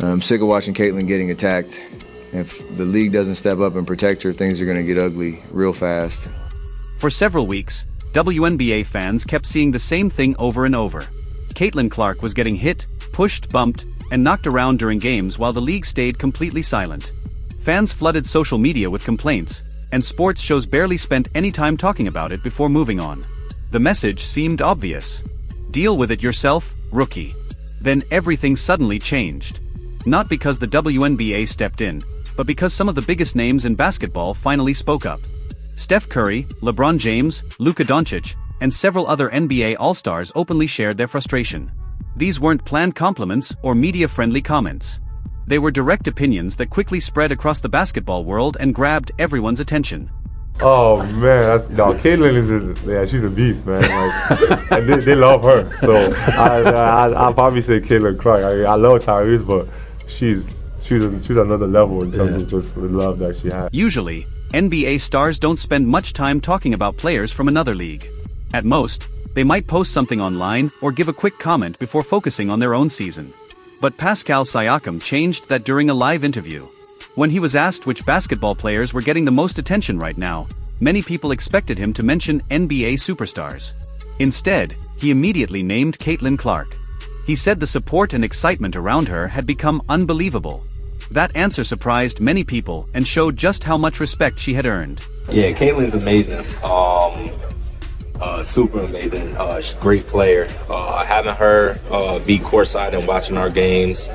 I'm sick of watching Caitlin getting attacked. If the league doesn't step up and protect her, things are going to get ugly real fast. For several weeks, WNBA fans kept seeing the same thing over and over. Caitlin Clark was getting hit, pushed, bumped, and knocked around during games while the league stayed completely silent. Fans flooded social media with complaints, and sports shows barely spent any time talking about it before moving on. The message seemed obvious. Deal with it yourself, rookie. Then everything suddenly changed. Not because the WNBA stepped in, but because some of the biggest names in basketball finally spoke up. Steph Curry, LeBron James, Luka Doncic, and several other NBA All-Stars openly shared their frustration. These weren't planned compliments or media-friendly comments. They were direct opinions that quickly spread across the basketball world and grabbed everyone's attention. Oh man, Caitlin she's a beast, man. Like, and they love her. So I'll probably say Caitlin Clark. I love Tyrese, but she's another level in terms of just the love that she has. Usually, NBA stars don't spend much time talking about players from another league. At most, they might post something online or give a quick comment before focusing on their own season. But Pascal Siakam changed that during a live interview. When he was asked which basketball players were getting the most attention right now, many people expected him to mention NBA superstars. Instead, he immediately named Caitlin Clark. He said the support and excitement around her had become unbelievable. That answer surprised many people and showed just how much respect she had earned. Yeah, Caitlin's amazing. Super amazing. She's a great player. Having her be courtside and watching our games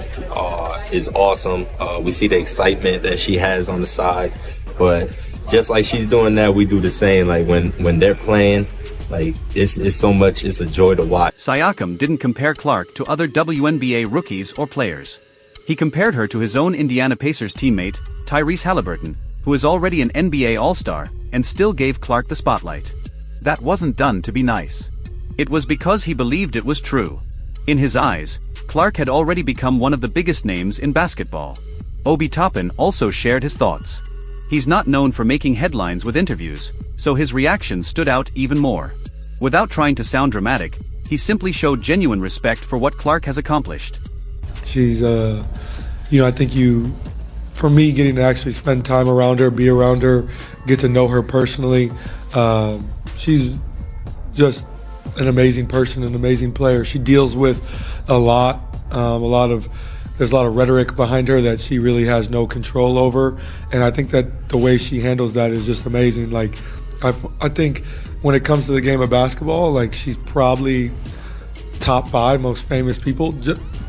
is awesome. We see the excitement that she has on the sides, but just like she's doing that, we do the same. Like when they're playing, like it's so much. It's a joy to watch. Siakam didn't compare Clark to other WNBA rookies or players. He compared her to his own Indiana Pacers teammate, Tyrese Halliburton, who is already an NBA All-Star and still gave Clark the spotlight. That wasn't done to be nice. It was because he believed it was true. In his eyes, Clark had already become one of the biggest names in basketball. Obi Toppin also shared his thoughts. He's not known for making headlines with interviews, so his reaction stood out even more. Without trying to sound dramatic, he simply showed genuine respect for what Clark has accomplished. She's, I think for me, getting to actually spend time around her, be around her, get to know her personally, she's just an amazing person, an amazing player. She deals with there's a lot of rhetoric behind her that she really has no control over, and I think that the way she handles that is just amazing. Like, I think when it comes to the game of basketball, like, she's probably top 5 most famous people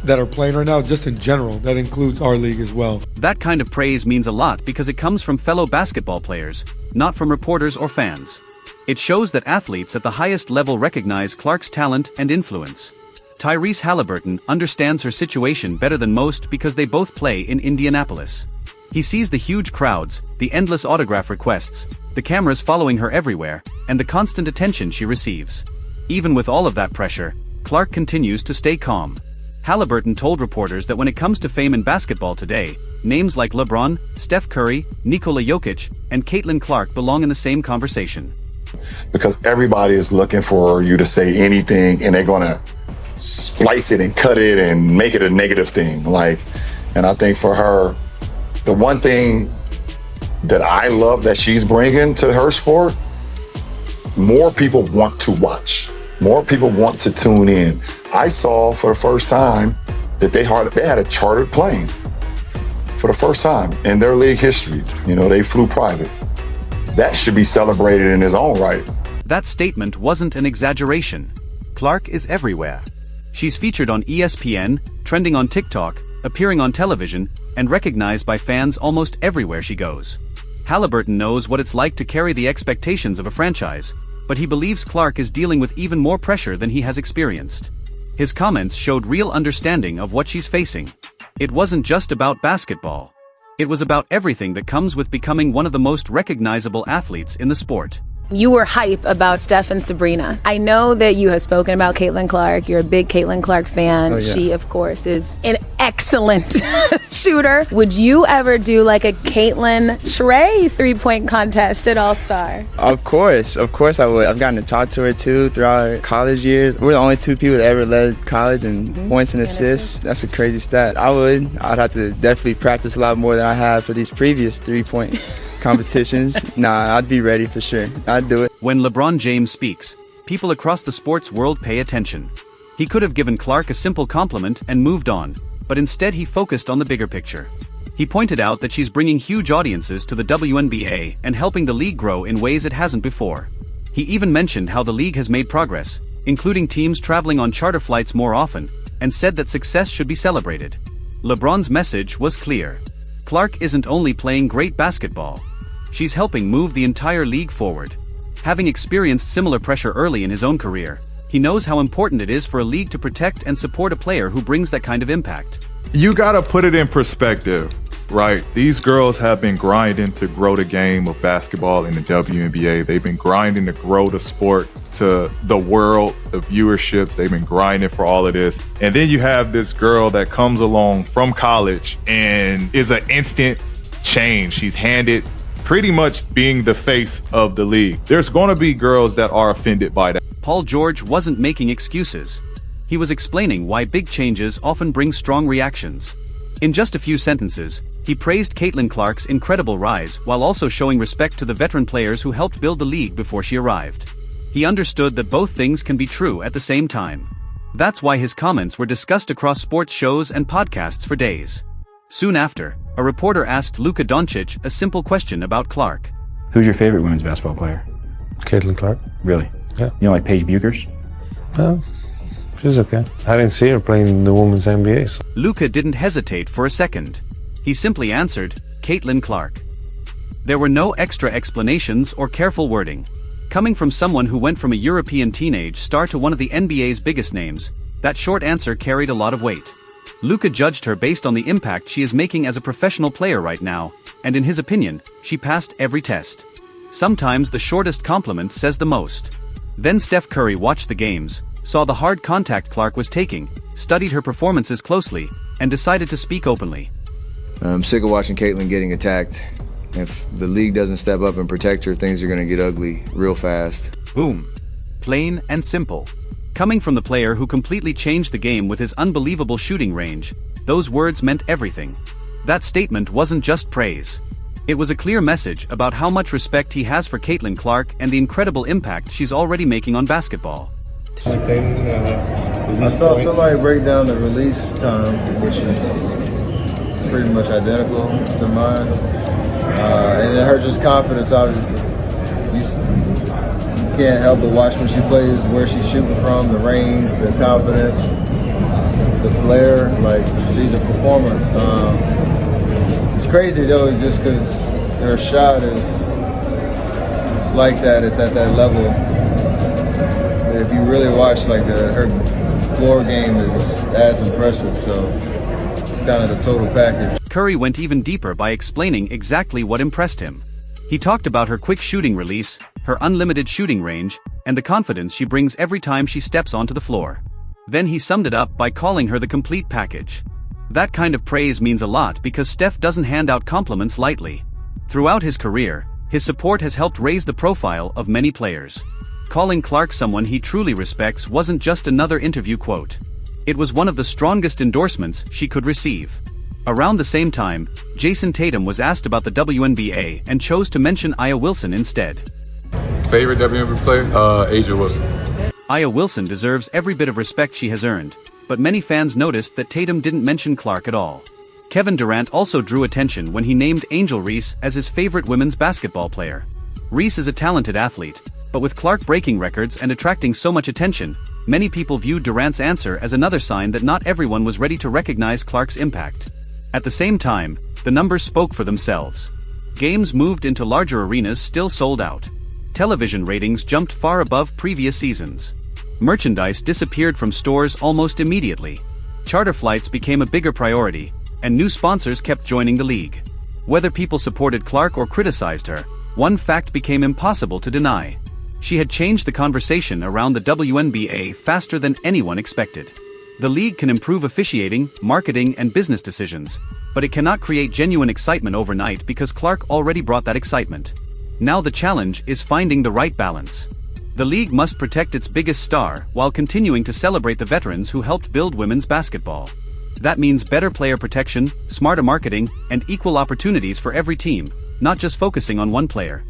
that are playing right now, just in general. That includes our league as well. That kind of praise means a lot because it comes from fellow basketball players, not from reporters or fans. It shows that athletes at the highest level recognize Clark's talent and influence. Tyrese Halliburton understands her situation better than most because they both play in Indianapolis. He sees the huge crowds, the endless autograph requests, the cameras following her everywhere, and the constant attention she receives. Even with all of that pressure, Clark continues to stay calm. Halliburton told reporters that when it comes to fame in basketball today, names like LeBron, Steph Curry, Nikola Jokic, and Caitlin Clark belong in the same conversation. Because everybody is looking for you to say anything, and they're going to splice it and cut it and make it a negative thing. And I think for her, the one thing that I love that she's bringing to her sport, more people want to watch. More people want to tune in. I saw for the first time that they had a chartered plane for the first time in their league history. They flew private. That should be celebrated in its own right. That statement wasn't an exaggeration. Clark is everywhere. She's featured on ESPN, trending on TikTok, appearing on television, and recognized by fans almost everywhere she goes. Halliburton knows what it's like to carry the expectations of a franchise, but he believes Clark is dealing with even more pressure than he has experienced. His comments showed real understanding of what she's facing. It wasn't just about basketball. It was about everything that comes with becoming one of the most recognizable athletes in the sport. You were hype about Steph and Sabrina. I know that you have spoken about Caitlin Clark. You're a big Caitlin Clark fan. Oh, yeah. She, of course, is an excellent shooter. Would you ever do like a Caitlin Trey three-point contest at All-Star? Of course I would. I've gotten to talk to her too throughout her college years. We're the only two people that ever led college in points and assists. That's a crazy stat. I'd have to definitely practice a lot more than I have for these previous three-point competitions. Nah, I'd be ready for sure. I'd do it. When LeBron James speaks, people across the sports world pay attention. He could have given Clark a simple compliment and moved on, but instead he focused on the bigger picture. He pointed out that she's bringing huge audiences to the WNBA and helping the league grow in ways it hasn't before. He even mentioned how the league has made progress, including teams traveling on charter flights more often, and said that success should be celebrated. LeBron's message was clear. Clark isn't only playing great basketball. She's helping move the entire league forward. Having experienced similar pressure early in his own career, he knows how important it is for a league to protect and support a player who brings that kind of impact. You gotta put it in perspective, right? These girls have been grinding to grow the game of basketball in the WNBA. They've been grinding to grow the sport to the world, the viewerships. They've been grinding for all of this. And then you have this girl that comes along from college and is an instant change. She's handed pretty much being the face of the league. There's gonna be girls that are offended by that. Paul George wasn't making excuses. He was explaining why big changes often bring strong reactions. In just a few sentences, he praised Caitlin Clark's incredible rise while also showing respect to the veteran players who helped build the league before she arrived. He understood that both things can be true at the same time. That's why his comments were discussed across sports shows and podcasts for days. Soon after, a reporter asked Luka Doncic a simple question about Clark. Who's your favorite women's basketball player? Caitlin Clark. Really? Yeah. You don't like Paige Buchers? Well, she's okay. I didn't see her playing in the women's NBA. So. Luka didn't hesitate for a second. He simply answered, Caitlin Clark. There were no extra explanations or careful wording. Coming from someone who went from a European teenage star to one of the NBA's biggest names, that short answer carried a lot of weight. Luka judged her based on the impact she is making as a professional player right now, and in his opinion, she passed every test. Sometimes the shortest compliment says the most. Then Steph Curry watched the games, saw the hard contact Clark was taking, studied her performances closely, and decided to speak openly. I'm sick of watching Caitlin getting attacked. If the league doesn't step up and protect her, things are going to get ugly real fast. Boom. Plain and simple. Coming from the player who completely changed the game with his unbelievable shooting range, those words meant everything. That statement wasn't just praise. It was a clear message about how much respect he has for Caitlin Clark and the incredible impact she's already making on basketball. I saw somebody break down the release time, which is pretty much identical to mine. And then her just confidence, you can't help but watch when she plays, where she's shooting from, the range, the confidence, the flair. Like, she's a performer. It's crazy though, just because her shot is it's like that. It's at that level. If you really watch, like her floor game is as impressive. So it's kind of the total package. Curry went even deeper by explaining exactly what impressed him. He talked about her quick shooting release, her unlimited shooting range, and the confidence she brings every time she steps onto the floor. Then he summed it up by calling her the complete package. That kind of praise means a lot because Steph doesn't hand out compliments lightly. Throughout his career, his support has helped raise the profile of many players. Calling Clark someone he truly respects wasn't just another interview quote. It was one of the strongest endorsements she could receive. Around the same time, Jason Tatum was asked about the WNBA and chose to mention Aya Wilson instead. Favorite WNBA player? A'ja Wilson. Aya Wilson deserves every bit of respect she has earned, but many fans noticed that Tatum didn't mention Clark at all. Kevin Durant also drew attention when he named Angel Reese as his favorite women's basketball player. Reese is a talented athlete, but with Clark breaking records and attracting so much attention, many people viewed Durant's answer as another sign that not everyone was ready to recognize Clark's impact. At the same time, the numbers spoke for themselves. Games moved into larger arenas still sold out. Television ratings jumped far above previous seasons. Merchandise disappeared from stores almost immediately. Charter flights became a bigger priority, and new sponsors kept joining the league. Whether people supported Clark or criticized her, one fact became impossible to deny. She had changed the conversation around the WNBA faster than anyone expected. The league can improve officiating, marketing, and business decisions, but it cannot create genuine excitement overnight because Clark already brought that excitement. Now the challenge is finding the right balance. The league must protect its biggest star while continuing to celebrate the veterans who helped build women's basketball. That means better player protection, smarter marketing, and equal opportunities for every team, not just focusing on one player.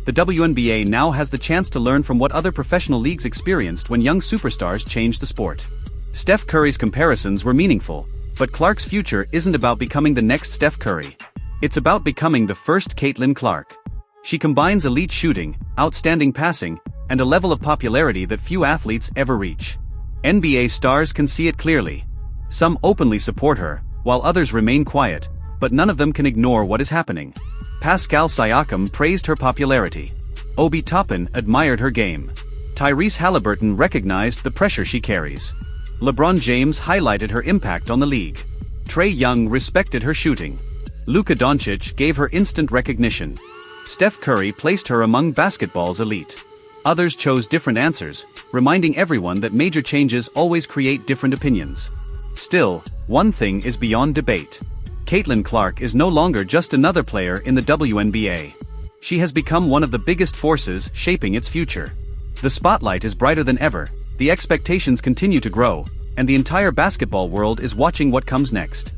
The WNBA now has the chance to learn from what other professional leagues experienced when young superstars changed the sport. Steph Curry's comparisons were meaningful, but Clark's future isn't about becoming the next Steph Curry. It's about becoming the first Caitlin Clark. She combines elite shooting, outstanding passing, and a level of popularity that few athletes ever reach. NBA stars can see it clearly. Some openly support her, while others remain quiet, but none of them can ignore what is happening. Pascal Siakam praised her popularity. Obi Toppin admired her game. Tyrese Halliburton recognized the pressure she carries. LeBron James highlighted her impact on the league. Trae Young respected her shooting. Luka Doncic gave her instant recognition. Steph Curry placed her among basketball's elite. Others chose different answers, reminding everyone that major changes always create different opinions. Still, one thing is beyond debate. Caitlin Clark is no longer just another player in the WNBA. She has become one of the biggest forces shaping its future. The spotlight is brighter than ever, the expectations continue to grow, and the entire basketball world is watching what comes next.